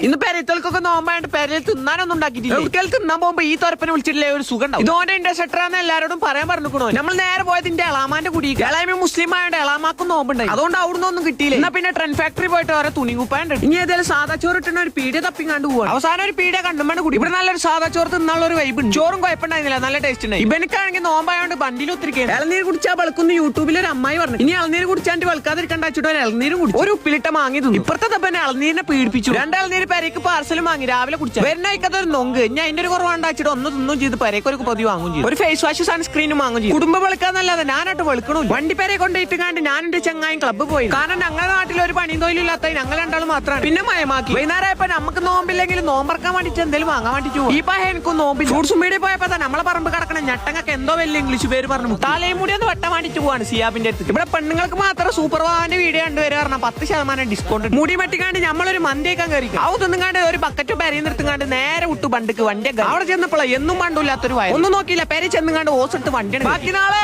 ഇന്ന് പെരത്തൊക്കെ നോമ്പായിട്ട് പെരയിൽ തിന്നാനൊന്നും ഉണ്ടാക്കിയിട്ടില്ല. ഒരിക്കൽ തിന്നാൻ പോകുമ്പോ ഈ തൊരപ്പനെ വിളിച്ചിട്ടില്ലേ ഒരു സുഖം ഉണ്ടാവും. ഇതോന്റെ ഇൻഡസ്ട്രാന്ന് എല്ലാരോടും പറയാൻ പറഞ്ഞിക്കണോ. നമ്മൾ നേരെ പോയത് എന്റെ എളാമാന്റെ കുടി. എളാമ മുസ്ലിം ആയതുകൊണ്ട് എളാമാക്കും നോമ്പുണ്ടായി. അതുകൊണ്ട് അവിടുന്ന് ഒന്നും കിട്ടിയില്ല. എന്നാ പിന്നെ ട്രെൻഡ് ഫാക്ടറി പോയിട്ട് ഓരോ തുണി കുപ്പായുണ്ട്. ഇനി ഏതായാലും സാധാ ചോറ് ഇട്ടുന്ന ഒരു പീഡിയ തപ്പിങ്ങാണ്ട് പോവാ. അവസാനം ഒരു പീഡിയ കണ്ടുമ്പോൾ കൂടി ഇവിടെ നല്ലൊരു സാധാ ചോറ് തിന്നുള്ള ഒരു വൈബ് ഉണ്ട്. ചോറും കുഴപ്പമുണ്ടായിരുന്നില്ല, നല്ല ടേസ്റ്റ് ഉണ്ട്. ഇവനക്കാണെങ്കിൽ നോമ്പായോണ്ട് ബണ്ടിൽ ഒത്തിരിക്കുകയാണ്. ഇളനീര് കുടിച്ചാൽ വെളുക്കുന്ന യൂട്യൂബിൽ ഒരു അമ്മായി പറഞ്ഞു. ഇനി ഇളനീര് കുടിച്ചാണ്ട് വെളുക്കാതിരിക്കണ്ട വെച്ചിട്ട് ഒരു ഇളനീരും കുടിച്ചു. ഒരു ഉപ്പിലിട്ട മാങ്ങി തിന്നു. ഇപ്പുറത്തെ തപ്പന്നെ ഇളനീരിനെ പീഡിപ്പിച്ചു. രണ്ട് ഇളനീര് പെരയ്ക്ക് പാർസലും വാങ്ങി രാവിലെ കുടിച്ചു. വരുന്നേക്കത് ഒരു നൊങ്ക്. ഞാൻ അതിന്റെ ഒരു കുറവുണ്ടാച്ചിട്ട് ഒന്ന് തിന്നും ചെയ്ത് പെരയ്ക്ക് ഒരു പൊതി വാങ്ങും ചെയ്തു. ഒരു ഫേസ് വാഷ് സൺസ്ക്രീനും വാങ്ങും ചെയ്തു. കുടുംബം വെളുക്കാന്നല്ലാതെ ഞാനായിട്ട് വെളുക്കണു. വണ്ടി പേരെ കൊണ്ടിട്ട് കണ്ട് ഞാൻ എന്റെ ചങ്ങായും ക്ലബ്ബ് പോയി. കാരണം ഞങ്ങളുടെ നാട്ടിൽ ഒരു പണിയും തൊഴിലില്ലാത്ത ഞങ്ങൾ രണ്ടാളും മാത്രമാണ്. പിന്നെ മയമാക്കി വൈകുന്നേരമായപ്പോ നമുക്ക് നോമ്പില്ലെങ്കിലും നോമ്പറക്കാൻ വേണ്ടിട്ട് എന്തെങ്കിലും വാങ്ങാൻ വേണ്ടിട്ട് പോകും. ഈ പഹ എനിക്കും നോമ്പിൽ ഫ്രൂട്ട്സും വീടിൽ പോയപ്പോ നമ്മളെ പറമ്പ് കിടക്കണ ഞട്ടങ്ങൾക്ക് എന്തോ വലിയ ഇംഗ്ലീഷ് പേര് പറഞ്ഞു. താലയും കൂടി ഒന്ന് വെട്ടാൻ വേണ്ടിട്ട് പോവാണ് സിയാബിന്റെ അടുത്ത്. ഇവിടെ പെണ്ണുങ്ങൾക്ക് മാത്രം സൂപ്പർ വാന്റെ വീഡിയോ കണ്ടുവരാ പറഞ്ഞാൽ 10% ഡിസ്കൗണ്ട്. മുടി മട്ടിക്കാണ്ട് നമ്മളൊരു മന്തിയേക്കാൻ കയറി അതൊന്നും കാണ്ട് ഒരു ബക്കറ്റ് പെരയിൽ നിർത്തുകാണ്ട് നേരെ വിട്ടു ബണ്ടിക്ക് വണ്ടി അവിടെ ചെന്നപ്പോഴേ എന്നും പണ്ടില്ലാത്തൊരു വയൽ ഒന്നും നോക്കിയില്ല. പെര ചെന്നുകാണ്ട് ഓസിട്ട് വണ്ടിയാണ് ബാക്കി നാളെ